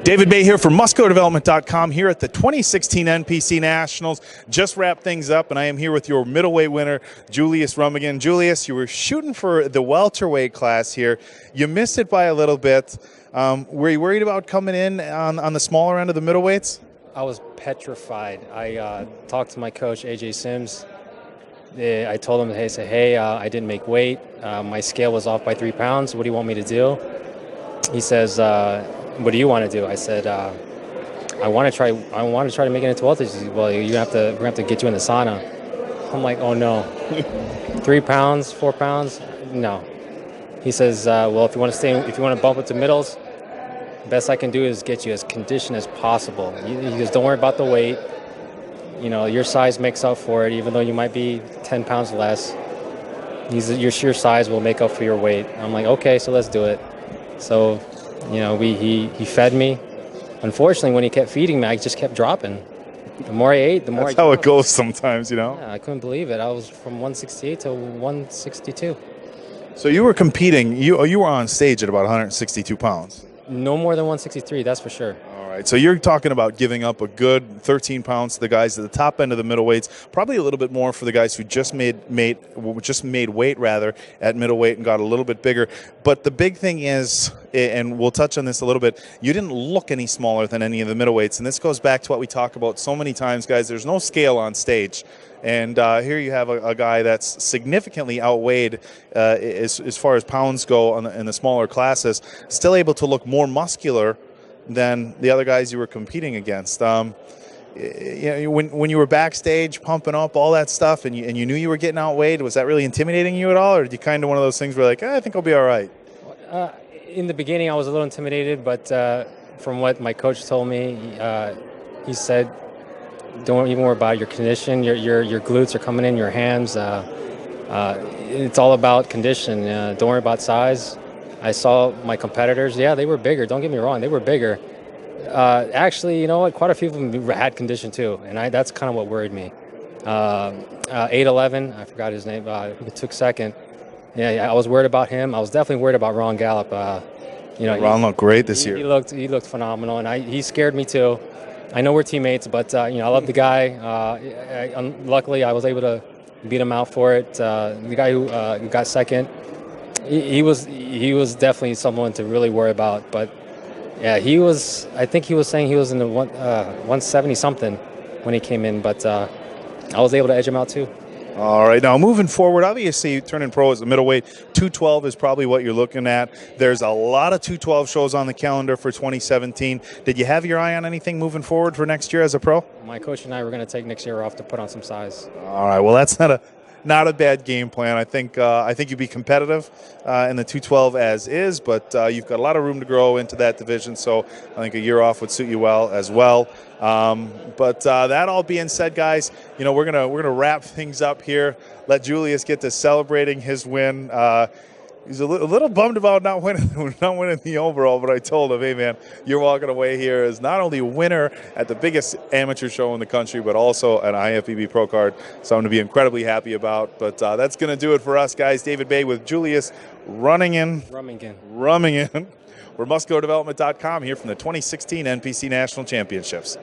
David Bay here from MuscularDevelopment.com here at the 2016 NPC Nationals. Just wrapped things up, and I am here with your middleweight winner, Julius Rumingan. Julius, you were shooting for the welterweight class here. You missed it by a little bit. Were you worried about coming in on the smaller end of the middleweights? I was petrified. I talked to my coach, AJ Sims. I told him, hey, I didn't make weight. My scale was off by 3 pounds. What do you want me to do? He says, what do you want to do? I said, I want to try to make it into welterweight. He said, well, we're gonna have to get you in the sauna. I'm like, oh no, 3 pounds, 4 pounds, no. He says, well, if you want to bump it to middles, best I can do is get you as conditioned as possible. He goes, don't worry about the weight. You know, your size makes up for it, even though you might be 10 pounds less. Your sheer size will make up for your weight. I'm like, okay, so let's do it. So, you know, he fed me. Unfortunately, when he kept feeding me, I just kept dropping. The more I ate, the more That's how it goes sometimes, you know? Yeah, I couldn't believe it. I was from 168 to 162. So you were competing. You were on stage at about 162 pounds. No more than 163, that's for sure. All right, so you're talking about giving up a good 13 pounds to the guys at the top end of the middleweights, probably a little bit more for the guys who just made weight rather at middleweight and got a little bit bigger. But the big thing is, and we'll touch on this a little bit, you didn't look any smaller than any of the middleweights, and this goes back to what we talk about so many times, guys. There's no scale on stage. And here you have a guy that's significantly outweighed as far as pounds go in the smaller classes, still able to look more muscular than the other guys you were competing against. You know, when you were backstage pumping up all that stuff and you knew you were getting outweighed, was that really intimidating you at all, or did you kind of one of those things where like, I think I'll be all right? In the beginning, I was a little intimidated, but from what my coach told me, he said, don't even worry about your condition. Your glutes are coming in your hams. It's all about condition. Don't worry about size. I saw my competitors. Yeah, they were bigger. Don't get me wrong. They were bigger. Actually, you know what? Quite a few of them had condition too, and that's kind of what worried me. 8'11", I forgot his name. Who took second. Yeah, I was worried about him. I was definitely worried about Ron Gallup. You know, Ron looked great this year. He looked phenomenal, and he scared me too. I know we're teammates, but you know, I love the guy. Luckily, I was able to beat him out for it. The guy who got second, he was definitely someone to really worry about. But yeah, I think he was saying he was in the 170 something when he came in, but I was able to edge him out too. All right, now moving forward, obviously turning pro as a middleweight, 212 is probably what you're looking at. There's a lot of 212 shows on the calendar for 2017. Did you have your eye on anything moving forward for next year as a pro? My coach and I were going to take next year off to put on some size. All right, well, that's not a bad game plan. I think you'd be competitive in the 212 as is, but you've got a lot of room to grow into that division, so I think a year off would suit you well as well. But that all being said, guys, you know, we're gonna wrap things up here. Let Julius get to celebrating his win. He's a little bummed about not winning the overall, but I told him, hey man, you're walking away here as not only a winner at the biggest amateur show in the country, but also an IFBB Pro card. Something to be incredibly happy about. But that's going to do it for us, guys. David Bay with Julius Rumingan. We're MuscularDevelopment.com here from the 2016 NPC National Championships.